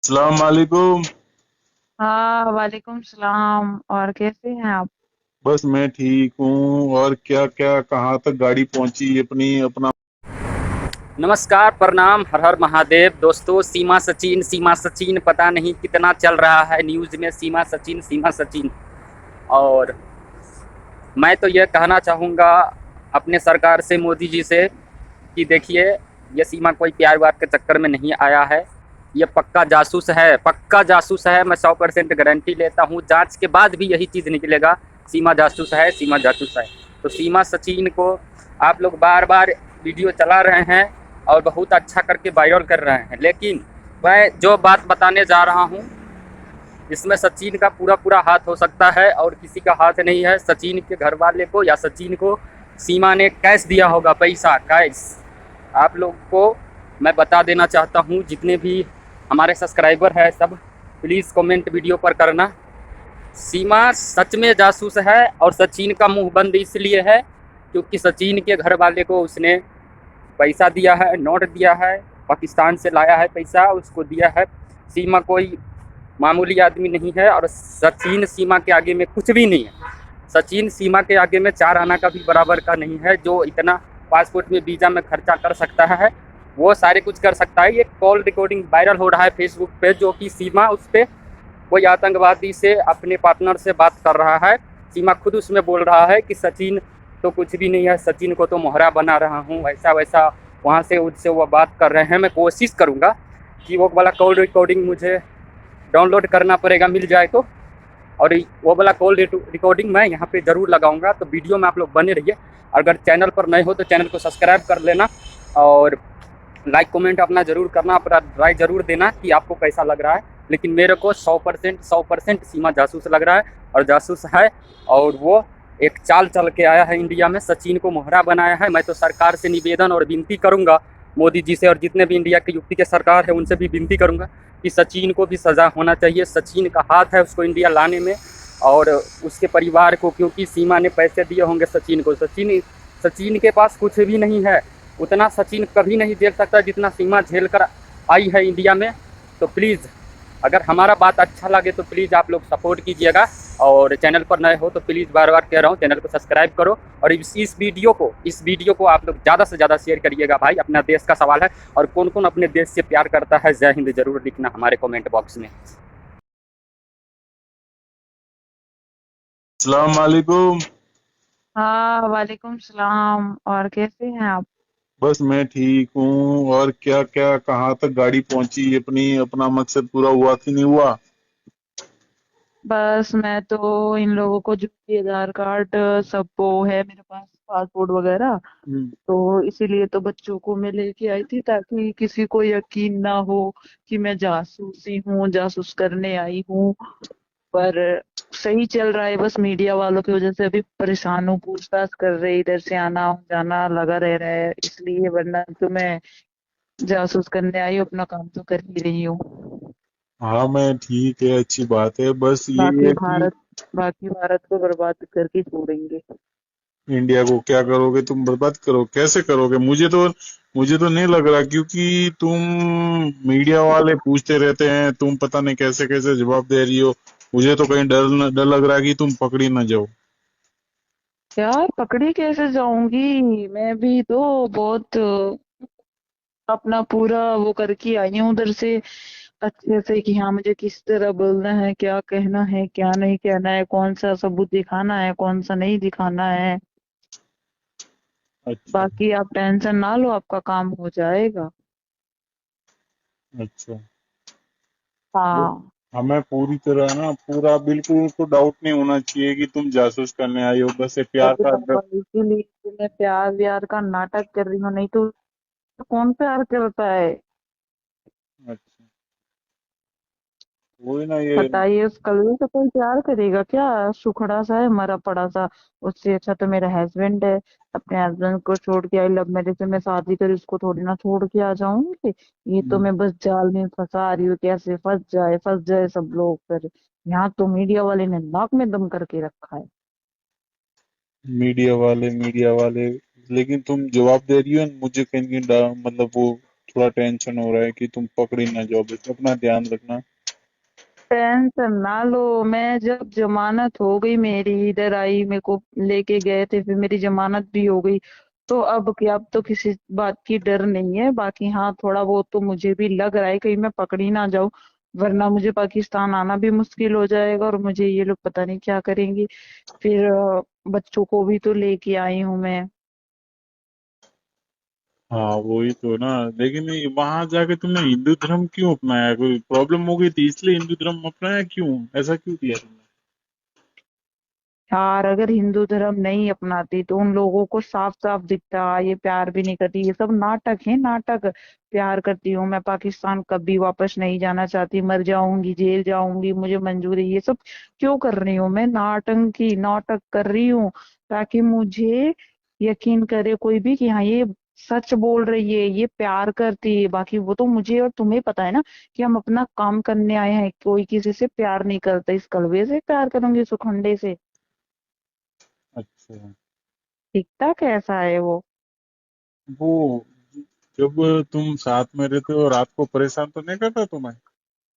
अस्सलाम वालेकुम। हाँ, वालेकुम सलाम। और कैसे हैं आप? बस मैं ठीक हूँ। और क्या क्या कहाँ तक गाड़ी पहुंची अपनी अपना। नमस्कार, प्रणाम, हर हर महादेव। दोस्तों, सीमा सचिन पता नहीं कितना चल रहा है न्यूज़ में। सीमा सचिन। और मैं तो ये कहना चाहूँगा अपने सरकार से, मोदी जी से, कि देखिए, ये सीमा कोई प्यार व्यार के चक्कर में नहीं आया है। ये पक्का जासूस है। मैं 100% गारंटी लेता हूँ। जांच के बाद भी यही चीज़ निकलेगा, सीमा जासूस है, सीमा जासूस है। तो सीमा सचिन को आप लोग बार बार वीडियो चला रहे हैं और बहुत अच्छा करके वायरल कर रहे हैं, लेकिन मैं जो बात बताने जा रहा हूँ, इसमें सचिन का पूरा पूरा हाथ हो सकता है और किसी का हाथ नहीं है। सचिन के घर वाले को या सचिन को सीमा ने कैश दिया होगा, पैसा कैश। आप लोग को मैं बता देना चाहता हूँ, जितने भी हमारे सब्सक्राइबर हैं सब, प्लीज़ कमेंट वीडियो पर करना। सीमा सच में जासूस है और सचिन का मुंह बंद इसलिए है क्योंकि सचिन के घर वाले को उसने पैसा दिया है, नोट दिया है, पाकिस्तान से लाया है पैसा, उसको दिया है। सीमा कोई मामूली आदमी नहीं है और सचिन सीमा के आगे में कुछ भी नहीं है। सचिन सीमा के आगे में 4 आना का भी बराबर का नहीं है। जो इतना पासपोर्ट में, वीज़ा में खर्चा कर सकता है, वो सारे कुछ कर सकता है। ये कॉल रिकॉर्डिंग वायरल हो रहा है फेसबुक पे, जो कि सीमा उस पर कोई आतंकवादी से, अपने पार्टनर से बात कर रहा है। सीमा खुद उसमें बोल रहा है कि सचिन तो कुछ भी नहीं है, सचिन को तो मोहरा बना रहा हूँ, ऐसा वैसा। वहाँ से उससे वो बात कर रहे हैं। मैं कोशिश करूँगा कि वो वाला कॉल रिकॉर्डिंग मुझे डाउनलोड करना पड़ेगा, मिल जाए तो। और वो वाला कॉल रिकॉर्डिंग मैं यहाँ पे ज़रूर लगाऊंगा। तो वीडियो में आप लोग बने रहिए। अगर चैनल पर नए हो तो चैनल को सब्सक्राइब कर लेना और लाइक कमेंट अपना ज़रूर करना, अपना राय ज़रूर देना कि आपको कैसा लग रहा है। लेकिन मेरे को 100% सीमा जासूस लग रहा है और जासूस है। और वो एक चाल चल के आया है इंडिया में, सचिन को मोहरा बनाया है। मैं तो सरकार से निवेदन और विनती करूँगा, मोदी जी से, और जितने भी इंडिया के यूपी के सरकार है उनसे भी विनती करूँगा कि सचिन को भी सज़ा होना चाहिए। सचिन का हाथ है उसको इंडिया लाने में और उसके परिवार को, क्योंकि सीमा ने पैसे दिए होंगे सचिन को। सचिन के पास कुछ भी नहीं है। उतना सचिन कभी नहीं झेल सकता जितना सीमा झेल कर आई है इंडिया में। तो प्लीज़, अगर हमारा बात अच्छा लगे तो प्लीज़ आप लोग सपोर्ट कीजिएगा। और चैनल पर नए हो तो प्लीज़ बार बार कह रहा हूँ, चैनल को सब्सक्राइब करो। और इस वीडियो को आप लोग ज़्यादा से ज़्यादा शेयर करिएगा भाई। अपना देश का सवाल है और कौन कौन अपने देश से प्यार करता है, जय हिंद ज़रूर लिखना हमारे कमेंट बॉक्स में। अस्सलाम वालेकुम। हाँ, वालेकुम सलाम। और कैसे हैं आप? बस मैं ठीक हूँ। और क्या क्या कहाँ तक गाड़ी पहुंची अपनी अपना मकसद पूरा हुआ कि नहीं हुआ। बस मैं तो इन लोगों को जो भी आधार कार्ड सब वो है मेरे पास, पासपोर्ट वगैरह। हम्म। तो इसीलिए तो बच्चों को मैं लेके आई थी ताकि किसी को यकीन ना हो कि मैं जासूसी हूँ, जासूस करने आई हूँ। पर सही चल रहा है। बस मीडिया वालों की वजह से अभी परेशान हूँ, पूछताछ कर रहे, इधर से आना जाना लगा रह रहा है इसलिए। वरना तो मैं जासूस करने आई हूँ, अपना काम तो कर ही रही हूँ। हाँ मैं ठीक है, अच्छी बात है। बस ये बाकी है कि भारत बाकी भारत को बर्बाद करके छोड़ेंगे। इंडिया को क्या करोगे तुम, बर्बाद करो, कैसे करोगे। मुझे तो नहीं लग रहा, क्योंकि तुम मीडिया वाले पूछते रहते हैं, तुम पता नहीं कैसे कैसे जवाब दे रही हो। मुझे तो कहीं डर लग रहा है कि तुम पकड़ी ना जाओ। यार, पकड़ी कैसे जाऊंगी? मैं भी तो बहुत अपना पूरा वो करके आई हूँ उधर से, अच्छे से, कि हाँ मुझे किस तरह बोलना है, क्या कहना है, क्या नहीं कहना है, कौन सा सबूत दिखाना है, कौन सा नहीं दिखाना है। अच्छा। बाकी आप टेंशन ना लो, आपका काम हो जाएगा। अच्छा। वो हाँ। हमें पूरी तरह ना, पूरा बिल्कुल तो डाउट नहीं होना चाहिए कि तुम जासूस करने आई हो। बस ये प्यार अरे का बाबा, इसीलिए तो मैं प्यार व्यार का नाटक कर रही हूँ, नहीं तो कौन प्यार करता है? अच्छा। वही ना ये। बताइए, उस कलवे से कोई प्यार करेगा क्या? सुखड़ा सा है, मरा पड़ा सा। उससे अच्छा तो मेरा हस्बैंड है। अपने हस्बैंड को छोड़ के आई, लव मैरिज से मैं शादी करी, उसको थोड़ी ना छोड़ के आ जाऊंगी। ये तो हम्म, मैं बस जाल में फंसा रही हूँ, कैसे फंस जाए सब लोग। फिर यहाँ तो मीडिया वाले ने नाक में दम करके रखा है। मीडिया वाले मीडिया वाले। लेकिन तुम जवाब दे रही हो, मुझे कहीं कहीं मतलब वो थोड़ा टेंशन हो रहा है कि तुम पकड़ी ना जाओ, बस अपना ध्यान रखना। टेंशन ना लो। मैं जब जमानत हो गई मेरी, इधर आई, मेरे को लेके गए थे, फिर मेरी जमानत भी हो गई। तो अब क्या, अब तो किसी बात की डर नहीं है। बाकी हाँ, थोड़ा बहुत तो मुझे भी लग रहा है कहीं मैं पकड़ी ना जाऊं, वरना मुझे पाकिस्तान आना भी मुश्किल हो जाएगा और मुझे ये लोग पता नहीं क्या करेंगे। फिर बच्चों को भी तो लेके आई हूँ मैं। हाँ वही तो ना। लेकिन वहां जाके तुमने हिंदू धर्म क्यों अपनाया? कोई प्रॉब्लम हो गई थी इसलिए हिंदू धर्म अपनाया? क्यों ऐसा क्यों किया तुमने? यार, अगर हिंदू धर्म नहीं अपनाती तो उन लोगों को साफ साफ दिखता, ये प्यार भी नहीं करती, ये सब नाटक है, नाटक। प्यार करती हूँ मैं, पाकिस्तान कभी वापस नहीं जाना चाहती, मर जाऊंगी, जेल जाऊंगी, मुझे मंजूर है। ये सब क्यों कर रही हूँ मैं? नाटंकी नाटक कर रही हूँ ताकि मुझे यकीन करे कोई भी कि हाँ, ये सच बोल रही है, ये प्यार करती है। बाकी वो तो मुझे और तुम्हें पता है ना कि हम अपना काम करने आए हैं, कोई किसी से प्यार नहीं करता। इस कलवे से प्यार करूंगी, सुखंडे से? अच्छा। दिखता कैसा है वो? वो जब तुम साथ में रहते हो रात को परेशान तो नहीं करता तुम्हें?